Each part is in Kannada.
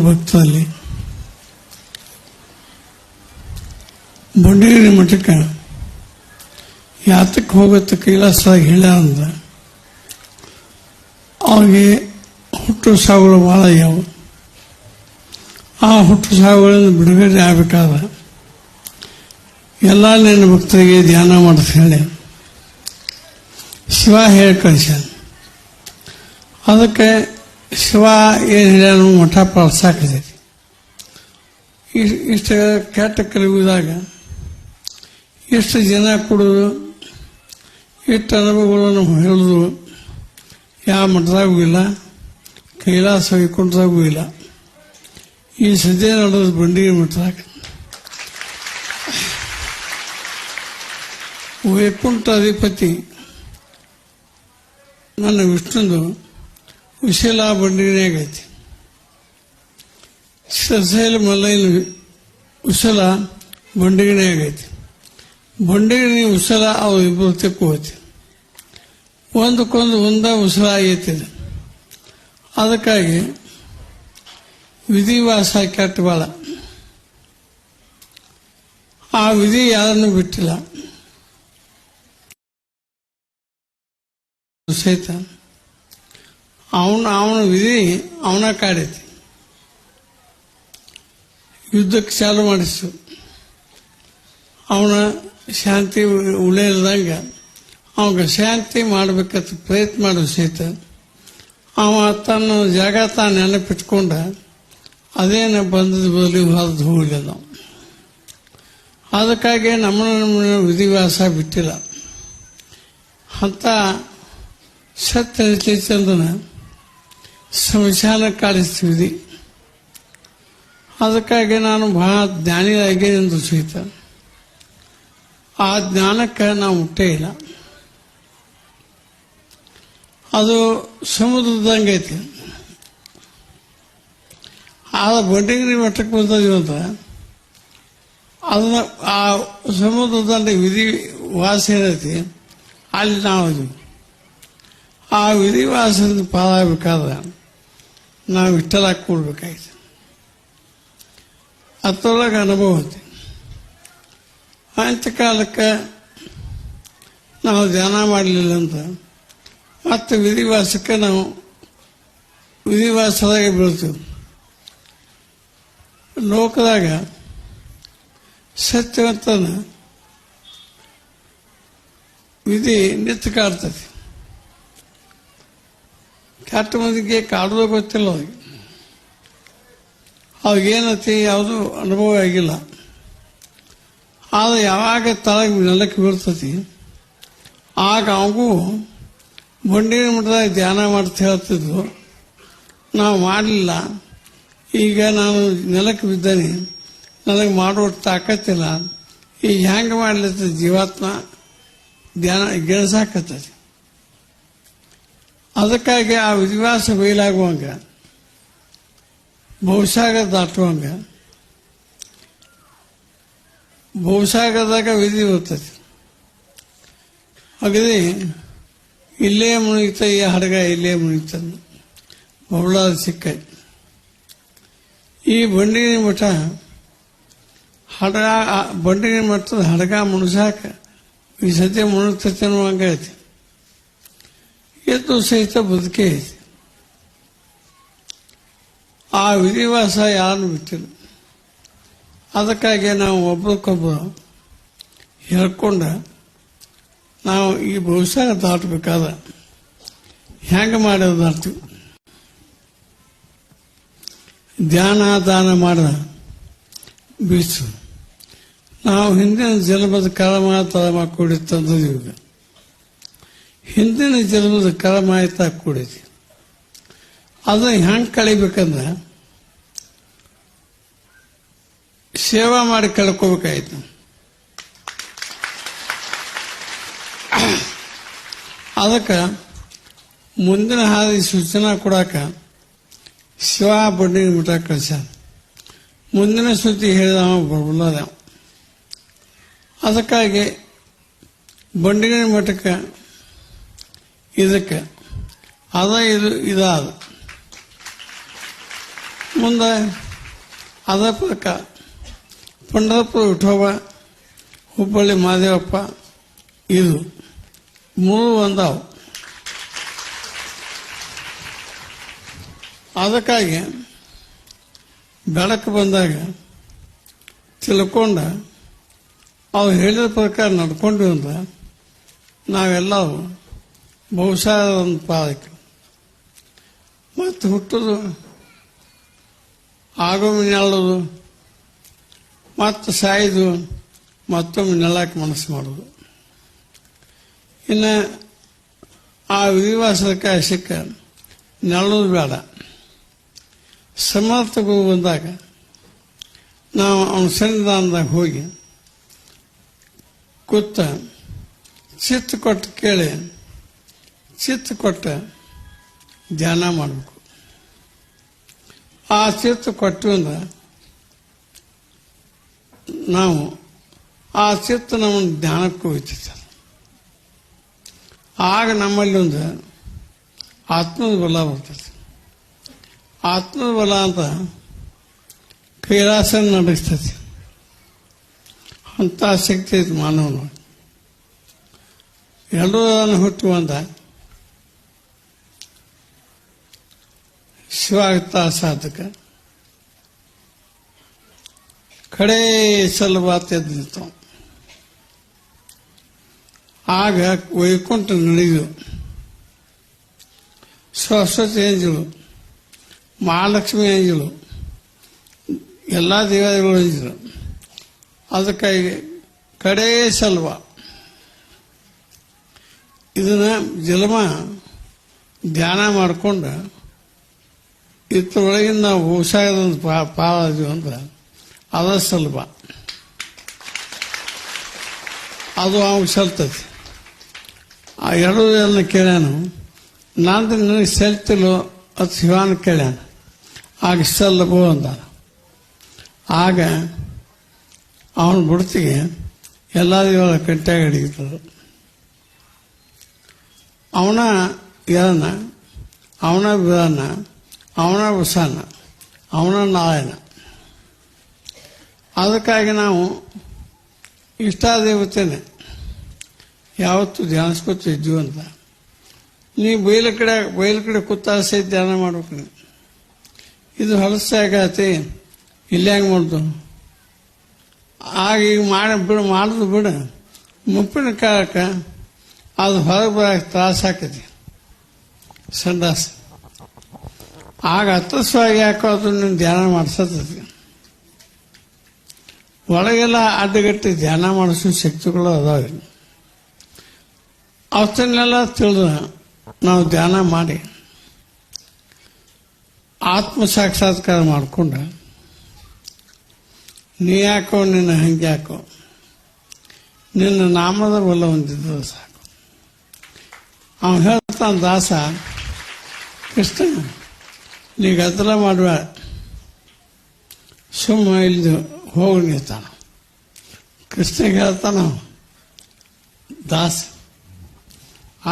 ಭಕ್ತರಲ್ಲಿ ಬಂಡೇರಿ ಮಠಕ್ಕೆ ಯಾತಕ್ಕೆ ಹೋಗುತ್ತೆ ಕೈಲಾಸದಾಗ ಹೇಳ್ಯಾರ ಅಂದ್ರೆ ಅವ್ರಿಗೆ ಹುಟ್ಟು ಸಾವುಗಳು ಭಾಳ ಆಗ್ಯಾವ. ಆ ಹುಟ್ಟು ಸಾವುಗಳಿಂದ ಬಿಡುಗಡೆ ಆಗಬೇಕಾದ್ರೆ ಎಲ್ಲ ನನ್ನ ಭಕ್ತರಿಗೆ ಧ್ಯಾನ ಮಾಡಿಸ್ ಹೇಳಿ ಶಿವ ಹೇಳಿ ಕಳಿಸ್ಯಾನ. ಅದಕ್ಕೆ ಶಿವ ಏನು ಹೇಳ್ಯಾನು ಮಠ ಪಳಸಾಕತೈತಿ. ಇಷ್ಟು ಕೆಟ್ಟ ಕಲಿಯುವುದಾಗ ಎಷ್ಟು ಜನ ಕೊಡೋದು, ಎಷ್ಟು ಅನುಭವಗಳನ್ನು ಹೇಳೋದು ಯಾವ ಮಠದಾಗೂ ಇಲ್ಲ, ಕೈಲಾಸ ವೈಕುಂಠದಾಗೂ ಇಲ್ಲ. ಈ ಸದ್ಯ ನಡೆದು ಬಂಡಿಗೆ ಮಠದಾಗ ವೈಕುಂಠ ಅಧಿಪತಿ ನನ್ನ ವಿಷ್ಣುದು ವಿಶಾಲ ಬಂಡಿಗನಾಗ ಐತಿ. ಶ್ರೀಶೈಲ ಮಲ್ಲೈನ ವಿಶಾಲ ಬಂಡಿಗನಾಗ ಐತಿ. ಬಂಡಿಗನಿ ವಿಶಾಲ ಅವು ಇಬ್ಬರು ತೆಕ್ಕೋತಿ ಒಂದಕ್ಕೊಂದು ವಿಶಾಲ ಆಗೈತಿ. ಅದಕ್ಕಾಗಿ ವಿಧಿವಾಸ ಕೆಟ್ಟ ಭಾಳ. ಆ ವಿಧಿ ಯಾರನ್ನು ಬಿಟ್ಟಿಲ್ಲ. ಸಹಿತ ಅವನ ವಿಧಿ ಅವನ ಕಾಡೈತಿ. ಯುದ್ಧಕ್ಕೆ ಚಾಲು ಮಾಡಿಸು. ಅವನ ಶಾಂತಿ ಉಳಿಯಲ್ದಂಗೆ ಅವಾಗ ಶಾಂತಿ ಮಾಡಬೇಕಂತ ಪ್ರಯತ್ನ ಮಾಡೋ ಸಹಿತ ಅವ ತನ್ನ ಜಾಗ ತಾನು ನೆನಪಿಟ್ಕೊಂಡ ಅದೇನು ಬಂದದ ಬದಲು ಹೊರದು ಹೋಗಲಿಲ್ಲ. ಅದಕ್ಕಾಗಿ ನಮ್ಮ ವಿಧಿವಾಸ ಬಿಟ್ಟಿಲ್ಲ. ಅಂತ ಸತ್ಯ ಚಂದನ ಸಂವಿಧಾನ ಕಾಡಿಸ್ತೀವಿ. ಅದಕ್ಕಾಗಿ ನಾನು ಬಹಳ ಜ್ಞಾನಿಯಾಗಿ ಎಂದು ಸಹಿತ ಆ ಜ್ಞಾನಕ್ಕೆ ನಾವು ಮುಟ್ಟೇ ಇಲ್ಲ. ಅದು ಸಮುದ್ರದಂಗೆ ಐತಿ. ಆ ಬಂಡಿಗಿರಿ ಮಠಕ್ಕೆ ಬಂದೀವಿ ಅಂತ ಅದನ್ನ ಆ ಸಮುದ್ರದಂಡೆ ವಿಧಿ ವಾಸ ಏನೈತಿ ಅಲ್ಲಿ ನಾವು ಇದೀವಿ. ಆ ವಿಧಿವಾಸದಿಂದ ಪಾಲಾಗಬೇಕಾದ್ರೆ ನಾವು ಇಷ್ಟಲಾಗಿ ಕೂಡ್ಬೇಕಾಯ್ತು. ಅದ್ರೊಳಗೆ ಅನುಭವ ಐತಿ. ಅಂತ್ಯಕಾಲಕ್ಕೆ ನಾವು ಧ್ಯಾನ ಮಾಡಲಿಲ್ಲ ಅಂತ ಮತ್ತೆ ವಿಧಿವಾಸಕ್ಕೆ ನಾವು ವಿಧಿವಾಸದಾಗೆ ಬೀಳ್ತೀವಿ. ಲೋಕದಾಗ ಸತ್ಯವಂತನ ವಿಧಿ ನಿತ್ಯ ಕಾಡ್ತದೆ. ಕೆಟ್ಟ ಮಂದಿಗೆ ಕಾಡೋದು ಗೊತ್ತಿಲ್ಲ. ಅವಾಗೇನತಿ ಯಾವುದು ಅನುಭವ ಆಗಿಲ್ಲ. ಆದರೆ ಯಾವಾಗ ತಳಗೆ ನೆಲಕ್ಕೆ ಬೀಳ್ತತಿ ಆಗ ಅವಗೂ ಬಂಡಿನ ಮಠದಾಗ ಧ್ಯಾನ ಮಾಡ್ತಾ ಹೇಳ್ತಿದ್ರು. ನಾವು ಮಾಡಲಿಲ್ಲ, ಈಗ ನಾನು ನೆಲಕ್ಕೆ ಬಿದ್ದೇನೆ, ನನಗೆ ಮಾಡುವ ತಾಕತ್ತಿಲ್ಲ, ಈಗ ಹೆಂಗೆ ಮಾಡ್ಲತ್ತ ಜೀವಾತ್ಮ ಧ್ಯಾನ ಗೆಣಸಾಕತ್ತತಿ. ಅದಕ್ಕಾಗಿ ಆ ವಿಧಿವಾಸ ಬಯಲಾಗುವಂಗ ಬಹುಸಾಗರ ದಾಟುವಂಗ ಬಹುಸಾಗರದಾಗ ವಿಧಿ ಬರ್ತದೆ. ಹಾಗಾದ್ರೆ ಇಲ್ಲೇ ಮುಳುಗಿತ ಈ ಹಡಗ ಇಲ್ಲೇ ಮುಳುಗಿತ ಬಬಳಾದ ಸಿಕ್ಕ. ಈ ಬಂಡಿಗಿರಿ ಮಠ ಹಡಗ ಬಂಡಿಗಿರಿ ಮಠದ ಹಡಗ ಮುಣಸಾಕ ಈ ಸದ್ಯ ಮುಳುಗ್ತೈತೆ ಅನ್ನುವಂಗ ಐತಿ. ಎದ್ದು ಸಹಿತ ಬದುಕೇ ಐತಿ. ಆ ವಿಧಿವಾಸ ಯಾರನ್ನು ಬಿಟ್ಟಿಲ್ಲ. ಅದಕ್ಕಾಗಿ ನಾವು ಒಬ್ರಿಗೊಬ್ಬರು ಹೇಳ್ಕೊಂಡ ನಾವು ಈ ಬಹುಶಃ ದಾಟಬೇಕಾದ್ರೆ ಹೆಂಗೆ ಮಾಡೋದು ದಾಟ್ತೀವಿ. ಧ್ಯಾನ ದಾನ ಮಾಡ ಬೀಸು. ನಾವು ಹಿಂದಿನ ಜನ್ಮದ ಕರ್ಮ ತಳಮ ಕೂಡಿ ತಂದೀವಿ. ಹಿಂದಿನ ಜನ್ಮದ ಕರ್ಮ ಆಯ್ತಾ ಕೂಡೈತಿ. ಅದನ್ನ ಹೆಂಗೆ ಕಳಿಬೇಕಂದ್ರೆ ಸೇವಾ ಮಾಡಿ ಕಳ್ಕೋಬೇಕಾಯ್ತು. ಅದಕ್ಕೆ ಮುಂದಿನ ಹಾದಿ ಸೂಚನಾ ಕೊಡಾಕ ಶಿವ ಬಂಡಿಗಿರಿ ಮಠ ಕಳ್ಸ್ಯಾನ. ಮುಂದಿನ ಸುದ್ದಿ ಹೇಳಿದವ ಬರಬಲ್ಲ. ಅದಕ್ಕಾಗಿ ಬಂಡಿಗಿರಿ ಮಠಕ್ಕೆ ಇದಕ್ಕೆ ಅದ ಇದು ಇದಾದ ಮುಂದೆ ಅದ ಪದಕ ಪಂಢರಪುರ ವಿಠೋಬ, ಹುಬ್ಬಳ್ಳಿ ಮಹಾದೇವಪ್ಪ, ಇದು 3 ಒಂದಾವು. ಅದಕ್ಕಾಗಿ ಬೆಳಕು ಬಂದಾಗ ತಿಳ್ಕೊಂಡ ಅವ್ರು ಹೇಳಿದ ಪ್ರಕಾರ ನಡ್ಕೊಂಡ್ವಿ ಅಂದ್ರೆ ನಾವೆಲ್ಲರೂ ಬಹುಶಃ ಒಂದು ಪಾದಕ್ಕೆ ಮತ್ತು ಹುಟ್ಟೋದು, ಆಗೊಮ್ಮೆ ನೆಳ್ಳೋದು, ಮತ್ತು ಸಾಯ್ದು ಮತ್ತೊಮ್ಮೆ ನೆಳಕ್ಕೆ ಮನಸ್ಸು ಮಾಡೋದು. ಇನ್ನು ಆ ವಿಧಿವಾಸದ ಕಾಯಸಿಕ್ಕ ನೆಳ್ಳೋದು ಬೇಡ. ಸಮರ್ಥ ಗುರು ಬಂದಾಗ ನಾವು ಅವನ ಸನ್ನಿಧಾನದಾಗ ಹೋಗಿ ಕೂತ ಚಿತ್ತ ಕೊಟ್ಟು ಕೇಳಿ ಚಿತ್ತ ಕೊಟ್ಟ ಧ್ಯಾನ ಮಾಡಬೇಕು. ಆ ಚಿತ್ತ ಕೊಟ್ಟು ಅಂದ್ರೆ ನಾವು ಆ ಚಿತ್ತ ನಮ್ಮನ್ನು ಧ್ಯಾನಕ್ಕೆ ಹೋಗ್ತೈತೆ. ಆಗ ನಮ್ಮಲ್ಲಿ ಒಂದು ಆತ್ಮದ ಬಲ ಬರ್ತೈತೆ. ಆತ್ಮದ ಬಲ ಅಂತ ಕೈಲಾಸ ನಡೆಸ್ತೈತಿ. ಅಂಥ ಶಕ್ತಿ ಐತಿ ಮಾನವನು. ಎಲ್ಲರೂ ಹುಟ್ಟುವಂತ ಶಿವಾಗ್ತ ಸಾಧಕ ಕಡೆ ಸಲಬಾತ್ ಎದ್ದು ನಿಂತು. ಆಗ ವೈಕುಂಠ ನಡೆದು ಸರಸ್ವತಿ ಏಂಜಲು, ಮಹಾಲಕ್ಷ್ಮಿ ಏಂಜಲು, ಎಲ್ಲ ದೇವತೆಗಳು ಏಂಜಲು. ಅದಕ್ಕಾಗಿ ಕಡೇ ಸಲ್ವ ಇದನ್ನ ಜನ್ಮ ಧ್ಯಾನ ಮಾಡಿಕೊಂಡು ಇತ್ತರೊಳಗಿಂದ ನಾವು ಹುಷಾರದೊಂದು ಪಾಲಾದ್ವಿ ಅಂದ್ರೆ ಅದ ಸ್ವಲ್ಪ ಅದು ಅವಾಗ ಸಲ್ತೈತಿ. ಆ ಎರಡನ್ನ ಕೇಳ್ಯಾನು, ನಂದು ನನಗೆ ಸಲ್ತಿಲ್ಲೋ ಅದು ಶಿವಾನ ಕೇಳ್ಯಾನ. ಆಗ ಸಲ್ಲಬೋ ಅಂದ. ಆಗ ಅವನ ಬುಡ್ತಿಗೆ ಎಲ್ಲ ದೇವರ ಕಟ್ಟಾಗಿ ಹಿಡಿಯುತ್ತದೆ. ಅವನ ಎರನ, ಅವನ ಬಿರನ, ಅವನ ಉಸಾನ, ಅವನ ನಾರಾಯಣ. ಅದಕ್ಕಾಗಿ ನಾವು ಇಷ್ಟಾದೇವತೆನೆ ಯಾವತ್ತು ಧ್ಯಾನಿಸ್ಕೊತ ಇದ್ವಿ ಅಂತ. ನೀವು ಬಯಲ ಕಡೆ ಕೂತಾಗ ಸಹಿತ ಧ್ಯಾನ ಮಾಡ್ಬೇಕು. ನೀವು ಇದು ಹೊಲಸಾಗತಿ ಇಲ್ಲಿ ಹೆಂಗೆ ಮಾಡ್ದು. ಆಗ ಈಗ ಮಾಡೋದು ಬಿಡು, ಮುಪ್ಪಿನ ಕಾಲಕ್ಕೆ ಅದು ಹೊರಗೆ ಬರೋಕೆ ತ್ರಾಸ ಆಕೈತಿ ಸಂಡಾಸ. ಆಗ ಹತ್ತಸ್ವಾಗಿ ಹಾಕೋದು ನೀವು ಧ್ಯಾನ ಮಾಡಿಸತೈತಿ. ಒಳಗೆಲ್ಲ ಅಡ್ಡಗಟ್ಟಿ ಧ್ಯಾನ ಮಾಡಿಸೋ ಶಕ್ತಿಗಳು ಅದಾವೆ. ಅವತ್ತನ್ನೆಲ್ಲ ತಿಳಿದು ನಾವು ಧ್ಯಾನ ಮಾಡಿ ಆತ್ಮ ಸಾಕ್ಷಾತ್ಕಾರ ಮಾಡಿಕೊಂಡು ನೀ ಯಾಕೋ ನಿನ್ನ ಹಂಗೆ ಯಾಕೋ ನಿನ್ನ ನಾಮದ ಬಲ ಹೊಂದಿದ್ದು ಸಾಕು. ಅವನು ಹೇಳ್ತಾನ ದಾಸ, ಕೃಷ್ಣ ನೀ ಗದ್ದಲ ಮಾಡುವ, ಸುಮ್ಮ ಇಲ್ಲಿ ಹೋಗಿ ನಿಂತಾನ. ಕೃಷ್ಣಗೆ ಹೇಳ್ತಾನ ದಾಸ.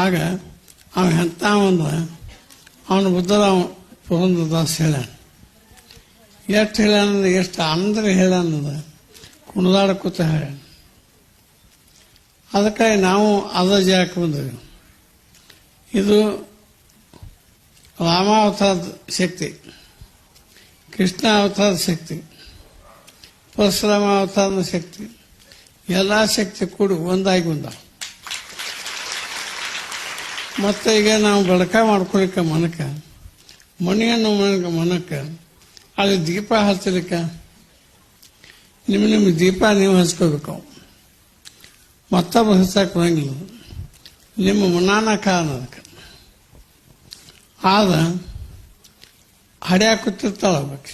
ಆಗ ಅವ ಎಂತ ಅಂದ್ರೆ ಅವನ ಬುದ್ಧರ ಪುರಂದ್ರ ದಾಸ ಹೇಳ್ಯಾನ. ಎಷ್ಟು ಹೇಳ್ಯಾನಂದ್ರೆ ಎಷ್ಟು ಅಂದ್ರೆ ಹೇಳ್ಯಾನಂದ ಕುಣದಾಡ ಕೂತ ಹೇಳ್ಯಾನ. ಅದಕ್ಕಾಗಿ ನಾವು ಅದ ಜಾಗಕ್ಕೆ ಬಂದ್ವಿ. ಇದು ರಾಮಾವತಾರದ ಶಕ್ತಿ, ಕೃಷ್ಣ ಅವತಾರದ ಶಕ್ತಿ, ಪರಶುರಾಮ ಅವತಾರದ ಶಕ್ತಿ, ಎಲ್ಲ ಶಕ್ತಿ ಕೂಡಿ ಒಂದಾಗಿ ಬಂದ. ಮತ್ತೆ ಈಗ ನಾವು ಬೆಳಕ ಮಾಡ್ಕೊಳಿಕ ಮನಕ್ಕೆ, ಮನೆಯನ್ನು ಮನಕ್ಕೆ, ಅಲ್ಲಿ ದೀಪ ಹಚ್ಚಲಿಕ್ಕೆ ನಿಮ್ಮ ದೀಪ ನೀವು ಹಚ್ಕೋಬೇಕು. ಮತ್ತೊಬ್ಬ ಹಚ್ಚಕ್ಕೆ ಬರಂಗಿಲ್ಲ. ನಿಮ್ಮ ಮನಾನ ಕಾರಣ ಅದಕ್ಕೆ. ಆದ ಹಡ್ಯಾಕ ಕೂತಿರ್ತಾಳ ಬೇಕು.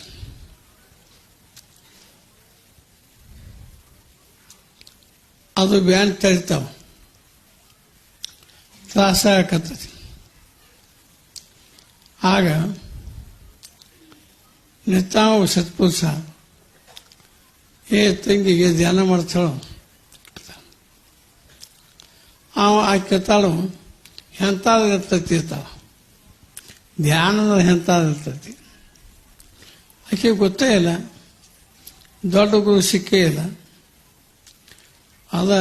ಅದು ಬ್ಯಾನ್ ತರಿತಾವ, ತ್ರಾಸ ಆಗತ್ತೈತಿ. ಆಗ ನಿತ್ತಾವ ಸತ್ಪುರುಷ, ಏ ತಂಗಿಗೆ ಧ್ಯಾನ ಮಾಡ್ತಾಳು. ಆಕೆತಾಳು ಎಂತಾದಿರ್ತೈತಿ ಇರ್ತಾಳ. ಧ್ಯಾನದ ಎಂತಾದಿರ್ತೈತಿ. ಆಕೆ ಗೊತ್ತೇ ಇಲ್ಲ, ದೊಡ್ಡ ಗುರು ಸಿಕ್ಕೇ ಇಲ್ಲ. ಅದ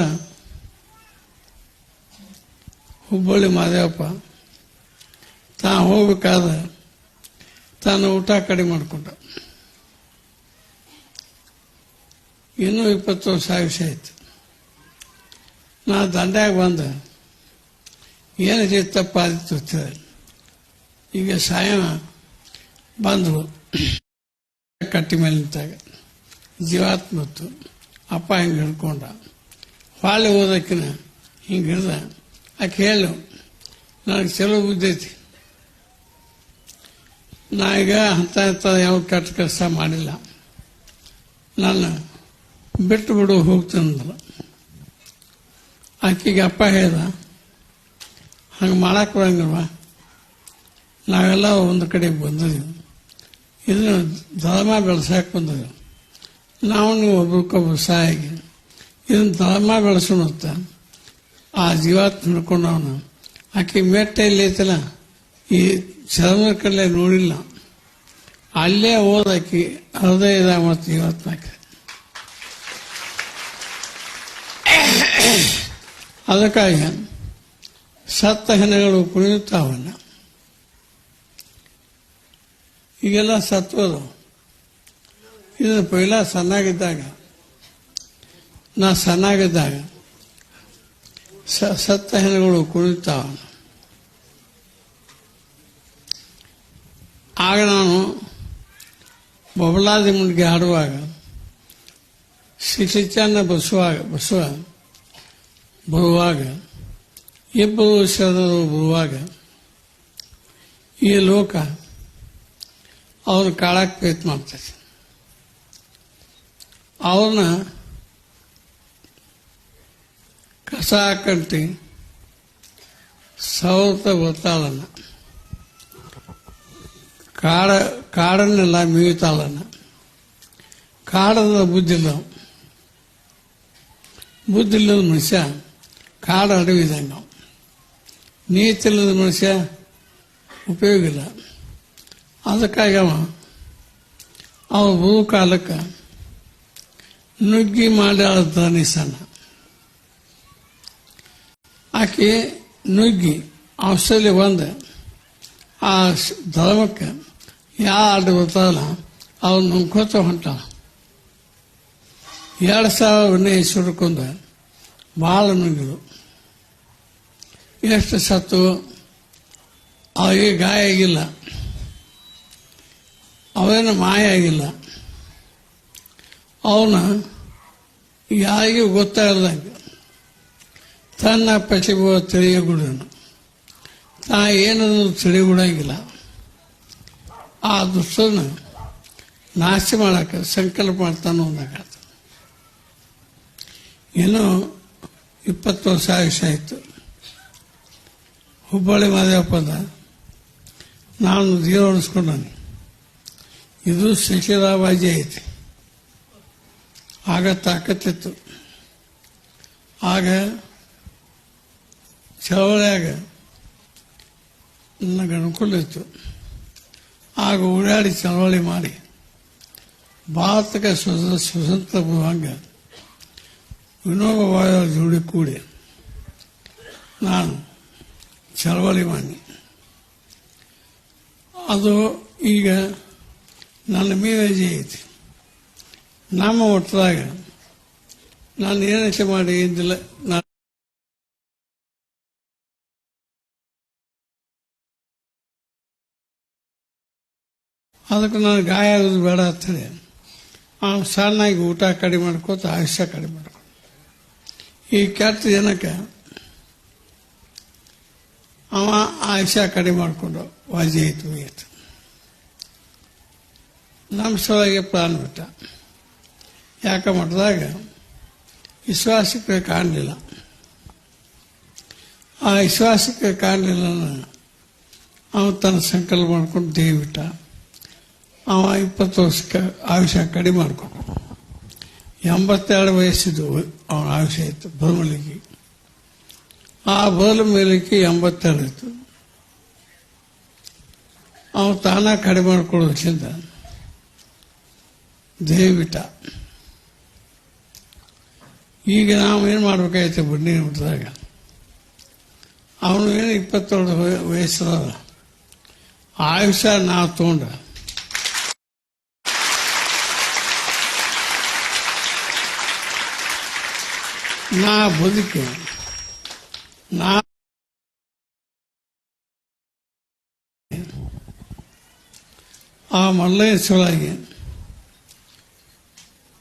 ಹುಬ್ಬಳ್ಳಿ ಮಾದೇವಪ್ಪ ಹೋಗ್ಬೇಕಾದ್ರೆ ತಾನು ಊಟ ಕಡಿಮೆ ಮಾಡಿಕೊಂಡ. ಇನ್ನೂ 20 ವರ್ಷ ಆಯುಷ್ಯ ಆಯ್ತು. ನಾ ದಂಡ್ಯಾಗ ಬಂದ ಏನು ಚಿತ್ತಪ್ಪ ಆದಿತ್ತು. ಈಗ ಸಾಯನ ಬಂದರು ಕಟ್ಟಿ ಮೇಲೆ ನಿಂತಾಗ ಜೀವಾತ್ಮತ್ತು ಅಪ್ಪ ಹಿಂಗೆ ಹಿಡ್ಕೊಂಡ. ಹೊಳ್ಳಿ ಓದಕ್ಕಿನ ಹಿಂಗೆ ಹಿಡ್ದ. ಆಕೆ ಹೇಳು, ನನಗೆ ಚಲೋ ಬುದ್ಧಿ ಐತಿ, ನಾ ಈಗ ಅಂತ ಯಾವ ಕೆಟ್ಟ ಕೆಲಸ ಮಾಡಿಲ್ಲ, ನಾನು ಬಿಟ್ಟು ಬಿಡು ಹೋಗ್ತಂದ್ರು. ಆಕೆಗೆ ಅಪ್ಪ ಹೇಳ್ದ, ಹಂಗೆ ಮಾಡಕ್ಕೆ ಬರಂಗಿಲ್ವ, ನಾವೆಲ್ಲ ಒಂದು ಕಡೆಗೆ ಬಂದಿದ್ದೀವಿ, ಇದನ್ನು ಧರ್ಮ ಬೆಳೆಸಕ್ಕೆ ಬಂದಿದ್ದೀವಿ, ನಾವು ನೀವು ಒಬ್ರಿಗೊಬ್ರು ಸಹಾಯ ಇದನ್ನು ಧರ್ಮ ಬೆಳೆಸೋಣ ಅಂತ ಆ ಜೀವಾತ್ಮ ಹಿಡ್ಕೊಂಡವನು. ಆಕೆ ಮೆಟ್ಟ ಇಲ್ಲಿ ಐತಲ್ಲ, ಈ ಚರ್ಮದ ಕಡೆ ನೋಡಿಲ್ಲ, ಅಲ್ಲೇ ಓದಾಕಿ ಹೃದಯದ ಮತ್ತು ಜೀವಾತ್ಮ ಹಾಕಿ. ಅದಕ್ಕಾಗಿ ಸತ್ತ ಹೆಣಗಳು ಕುಣಿಯುತ್ತಾವನ್ನ. ಈಗೆಲ್ಲ ಸತ್ವದು. ಇದು ಪೈಲ ಸಣ್ಣಾಗಿದ್ದಾಗ, ನಾ ಸಣ್ಣಾಗಿದ್ದಾಗ ಸತ್ತ ಹೆಣಗಳು ಕುಣಿತಾವ. ಆಗ ನಾನು ಬಬಲಾದಿ ಮುಂಡಿಗೆ ಹಾಡುವಾಗ ಶಿಕ್ಷಣ ಬರುವಾಗ ಇಬ್ಬರು ಶರಣರು ಬರುವಾಗ ಈ ಲೋಕ ಅವ್ರನ್ನ ಕಾಳಕ್ಕೆ ಪ್ರಯತ್ನ ಮಾಡ್ತೈತಿ. ಅವ್ರನ್ನ ಕಸ ಹಾಕಂಟಿ ಸೌತ ಬರ್ತಾಳನ್ನ, ಕಾಡನ್ನೆಲ್ಲ ಮೀತಾಳನ್ನ. ಕಾಡದ ಬುದ್ಧಿಲ್ಲ ಮನುಷ್ಯ ಕಾಡು ಅಡವಿದಂಗ. ನೀತಿಲ್ಲದ ಮನುಷ್ಯ ಉಪಯೋಗ ಇಲ್ಲ. ಅದಕ್ಕಾಗಿ ಅವ ಭೂ ಕಾಲಕ್ಕೆ ನುಗ್ಗಿ ಮಾಡಿ ಸಣ್ಣ ಆಕೆ ನುಗ್ಗಿ ಔಷಧಿ ಬಂದು ಆ ಧರ್ಮಕ್ಕೆ ಯಾವ ಅಡ್ಡ ಬರ್ತಾರಲ್ಲ ಅವ್ರು ನುಗ್ಕೋತ ಹೊಂಟಾಳ. 2000 ಸುಡ್ಕೊಂಡು ಭಾಳ ನುಗ್ಗಿರು. ಎಷ್ಟು ಸತ್ತು ಅವರಿಗೆ ಗಾಯ ಆಗಿಲ್ಲ, ಅವೇನು ಮಾಯ ಆಗಿಲ್ಲ. ಅವನ ಯಾರಿಗೂ ಗೊತ್ತಾಗದಂಗೆ ತನ್ನ ಪ್ರತಿಭೆ ತಿಳಿಯಗುಡನು. ತಾ ಏನನ್ನು ತಿಳಿಗುಡಂಗಿಲ್ಲ. ಆ ದುಷ್ಟನ ನಾಶ ಮಾಡಕ್ಕೆ ಸಂಕಲ್ಪ ಮಾಡ್ತಾನೋ ಅಂದಾಗ ಏನೋ 20 ವರ್ಷ ಆಯುಷ್ಯ ಆಯಿತು. ಹುಬ್ಬಳ್ಳಿ ಮಾದೇವಪ್ಪದ ನಾನು ಜೀವ ಉಳಿಸ್ಕೊಂಡಾನೆ. ಇದು ಶಿಶಿರಾಬಾಜಿ ಐತಿ. ಆಗ ತಾಕತ್ತಿತ್ತು. ಆಗ ಚಳವಳಿಯಾಗ ನನಗೆ ಅನುಕೂಲ ಇತ್ತು. ಆಗ ಓಡಾಡಿ ಚಳವಳಿ ಮಾಡಿ ಭಾರತಕ್ಕೆ ಸ್ವತಂತ್ರ ಬರುವಂಗೆ ವಿನೋಬ ಭಾವೆಯವರ ಜೋಡಿ ಕೂಡಿ ನಾನು ಚಳವಳಿ ಮಾಡಿ ಅದು ಈಗ ನನ್ನ ಮೀನಜಿ ಐತಿ. ನಮ್ಮ ಒಟ್ಟದಾಗ ನಾನು ಏನಕ್ಕೆ ಮಾಡಿ ಇದ್ದಿಲ್ಲ. ಅದಕ್ಕೆ ನಾನು ಗಾಯ ಆಗೋದು ಬೇಡ ಅಂತೇಳಿ ಸಣ್ಣಾಗಿ ಊಟ ಕಡಿಮೆ ಮಾಡ್ಕೋತ ಆಯುಷ್ಯ ಕಡಿಮೆ ಮಾಡ್ಕೊ. ಈ ಕೆಟ್ಟ ಜನಕ್ಕೆ ಅವ ಆಯುಷ್ಯ ಕಡಿಮೆ ಮಾಡಿಕೊಂಡು ವಾಜಿ ಆಯ್ತು ಮುಗಿಯಿತು. ನಮ್ಮ ಸಲುವಾಗಿ ಪ್ರಾಣ ಬಿಟ್ಟ. ಯಾಕೆ ಮಾಡಿದಾಗ ವಿಶ್ವಾಸಕ್ಕೆ ಕಾಣಲಿಲ್ಲ. ಆ ವಿಶ್ವಾಸಕ್ಕೆ ಕಾಣಲಿಲ್ಲ. ಅವನು ತನ್ನ ಸಂಕಲ್ಪ ಮಾಡ್ಕೊಂಡು ದೇಹ ಬಿಟ್ಟ. ಅವ 20 ವರ್ಷಕ್ಕೆ ಆಯುಷ್ಯ ಕಡಿಮೆ ಮಾಡ್ಕೊಂಡು 82 ವಯಸ್ಸಿದ್ದು ಅವನ ಆಯುಷ್ಯ ಇತ್ತು. ಬದಮಲಿಗೆ ಆ ಬದಲು ಮೇಲಕ್ಕೆ 82 ಇತ್ತು. ಅವನು ತಾನ ಕಡಿಮೆ ಮಾಡ್ಕೊಳ್ಳೋದ್ರಿಂದ ದೇವಿಟ. ಈಗ ನಾವು ಏನು ಮಾಡ್ಬೇಕಾಯ್ತು ಬಂಡಿ ಮಠದಾಗ, ಅವನು ಏನು 22 ವಯಸ್ಸದ ಆಯುಷ್ಯ ನಾವು ತಗೊಂಡ ನಾ ಬದುಕಿ ನಾ ಆ ಮಲ್ಲಯ್ಯ ಸಲುವಾಗಿ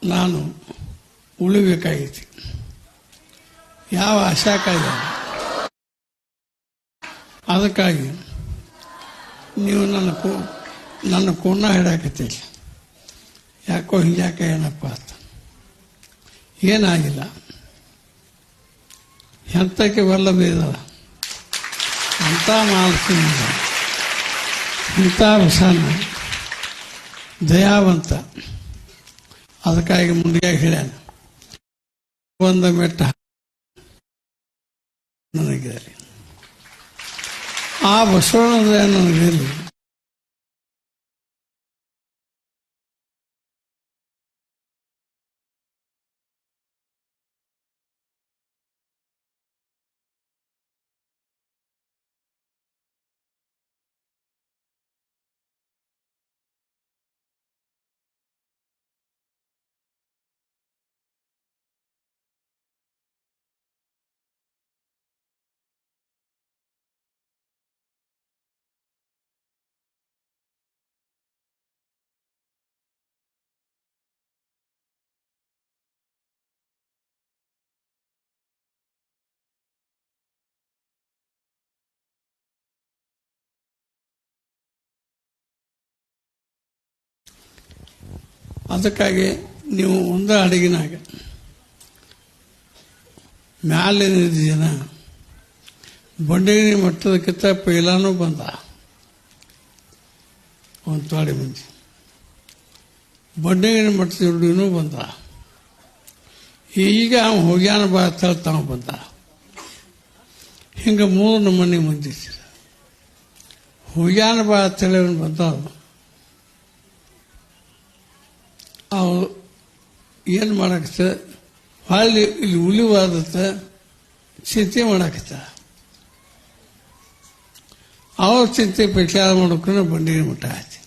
ನಾನು ಉಳಿಬೇಕಾಗಿತ್ತು. ಯಾವ ಆಶಾಕಾಗಿ, ಅದಕ್ಕಾಗಿ ನೀವು ನನ್ನ ಕೂನ ಹಿಡಾಕತ್ತೀರಿ. ಯಾಕೋ ಹಿಂಗ್ಯಾಕೆ ಏನಪ್ಪ ಅಂತ. ಏನಾಗಿಲ್ಲ, ಎಂತಕ್ಕೆ ವಲ್ಲಭ ಅಂಥ ಮಾಲ್ಸಿಂದ ಇಂಥ ವಿಷಾನ ದಯಾವಂತ. ಅದಕ್ಕಾಗಿ ಮುಂದೆ ಹೇಳ್ಯಾನ, ಒಂದು ಮೆಟ್ಟ ನನಗಿರಲಿ, ಆ ಬಸವಣ್ಣ ದಯ ನನಗಿರಲಿ. ಅದಕ್ಕಾಗಿ ನೀವು ಒಂದೇ ಅಡಗಿನಾಗ ಮ್ಯಾಲಿನ ಜನ ಬಂಡಗಿರಿ ಮಟ್ಟದಕ್ಕಿಂತ ಪೈಲಾನು ಬಂದ ಒಂದು ತೊಡೆ ಮಂದಿ, ಬಂಡಗಿರಿ ಮಟ್ಟದ ಹುಡುಗಿನೂ ಬಂದ. ಈಗ ಅವ್ನು ಹೋಗ್ಯಾನ ಬಾ ತಾವ ಬಂದ. ಹಿಂಗೆ 3 ನಮೂನಿ ಮಂದಿ ಹೋಗ್ಯಾನ ಬಾ ಅಂತೇಳಿ ಬಂದ. ಅವು ಏನು ಮಾಡಾಕತ್ತ, ಹೊಳ್ಳಿ ಇಲ್ಲಿ ಉಳಿವಾದತ್ತ ಚಿಂತೆ ಮಾಡಾಕತ್ತ. ಅವ್ರ ಚಿಂತೆ ಪ್ರಚಾರ ಮಾಡೋಕ್ಕೂ ಬಂಡಿಗೆ ಮಟ್ಟ ಆಯ್ತು.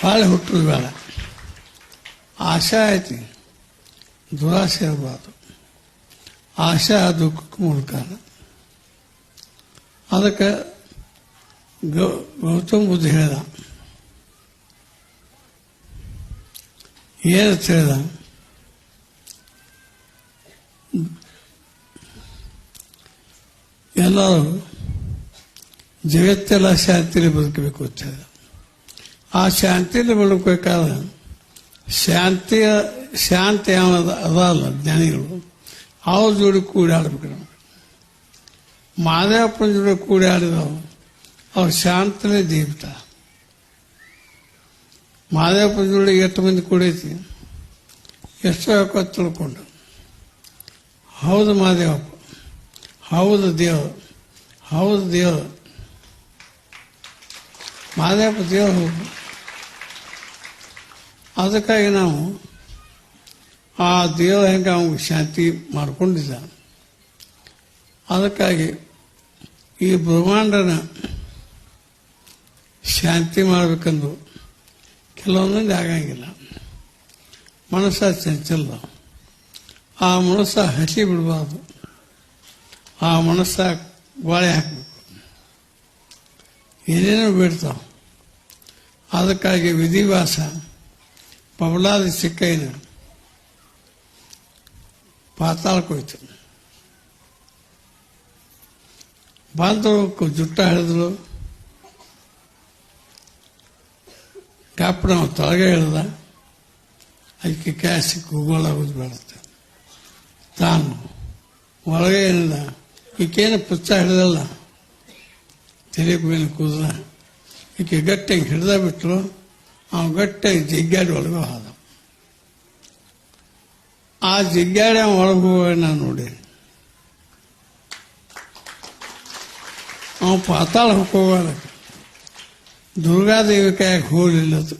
ಹೊಳ್ಳಿ ಹುಟ್ಟುದು ಬೇಡ, ಆಶಾ ಐತಿ, ದುರಾಸೆ ಇರಬಾರ್ದು. ಆಶಾ ದುಃಖಕ್ಕೆ ಮೂಲಕಾಲ. ಅದಕ್ಕೆ ಗೌತಮ ಬುದ್ಧ ಹೇಳಿದ, ಏನು ಹೇಳಿದ, ಎಲ್ಲರೂ ಜಗತ್ತೆಲ್ಲ ಶಾಂತಿಯಲ್ಲಿ ಬದುಕಬೇಕು ಅಂತ ಹೇಳಿದ. ಆ ಶಾಂತಿಯಲ್ಲಿ ಬದುಕಬೇಕಾದ್ರೆ ಶಾಂತಿ ಅದಲ್ಲ ಜ್ಞಾನಿಗಳು, ಅವ್ರ ಜೋಡಿ ಕೂಡಾಡ್ಬೇಕು. ನಾವು ಮಾದೇವಪ್ಪನ ಜೋಡಿ ಕೂಡಾಡಿದವು ಅವ್ರು ಶಾಂತನೇ ಜೀವಿತ. ಮಾದೇವಪ್ಪನ ಜೋಡಿ ಎಷ್ಟು ಮಂದಿ ಕೂಡೈತಿ, ಎಷ್ಟು ಯಾಕೋ ತಿಳ್ಕೊಂಡು, ಹೌದು ಮಾದೇವಪ್ಪ, ಹೌದು ದೇವರು, ಹೌದು ದೇವರು, ಮಾದೇವಪ್ಪ ದೇವರು ಹೌದು. ಅದಕ್ಕಾಗಿ ನಾವು ಆ ದೇವ ಹೆಂಗೆ ಅವ್ನಿಗೆ ಶಾಂತಿ ಮಾಡಿಕೊಂಡಿದ್ದ. ಅದಕ್ಕಾಗಿ ಈ ಬ್ರಹ್ಮಾಂಡನ ಶಾಂತಿ ಮಾಡಬೇಕಂದು ಕೆಲವೊಂದೊಂದು ಆಗಂಗಿಲ್ಲ. ಮನಸ್ಸ ಚಂಚಲ, ಆ ಮನಸ್ಸ ಹಸಿ ಬಿಡಬಾರ್ದು, ಆ ಮನಸ್ಸ ಗಾಳಿ ಹಾಕಬೇಕು, ಏನೇನೋ ಬಿಡ್ತಾವ. ಅದಕ್ಕಾಗಿ ವಿಧಿವಾಸ ಪಬಲಾದ ಸಿಕ್ಕೈನ ಪಾತಾಳಕ್ಕೆ ಹೋಯ್ತು. ಬಾಂಧವಕ್ಕೆ ಜುಟ್ಟ ಹಿಡಿದ್ರು, ಕಾಪು ನಾವು ತೊಳಗೆ ಹಿಡ್ದ, ಅದಕ್ಕೆ ಕ್ಯಾಸಿ ಕೂಗೋಳಾಗೋದು ಬೇಡತ್ತೆ. ತಾನು ಒಳಗೆ ಏನಿಲ್ಲ, ಈಕೇನು ಪುಚ್ಚ ಹಿಡ್ದಲ್ಲ, ತಲೆ ಮೇಲೆ ಕೂದಲ, ಈಕೆ ಗಟ್ಟಿಗೆ ಹಿಡ್ದ ಬಿಟ್ಟರು, ಅವನು ಗಟ್ಟಿಗೆ ಜಿಗ್ಗಾಡಿ ಒಳಗೆ ಹೋದ. ಆ ಜಿಗ್ಗಾಡಿ ಅವನು ಒಳಗೆ ಹೋಗುವಾಗ ನಾನು ನೋಡಿ, ಅವನು ಪಾತಾಳ ಹೋಗುವಾಗ ದುರ್ಗಾದೇವಿ ಕೈಯಾಗ ಹೋಗಲಿಲ್ಲದು.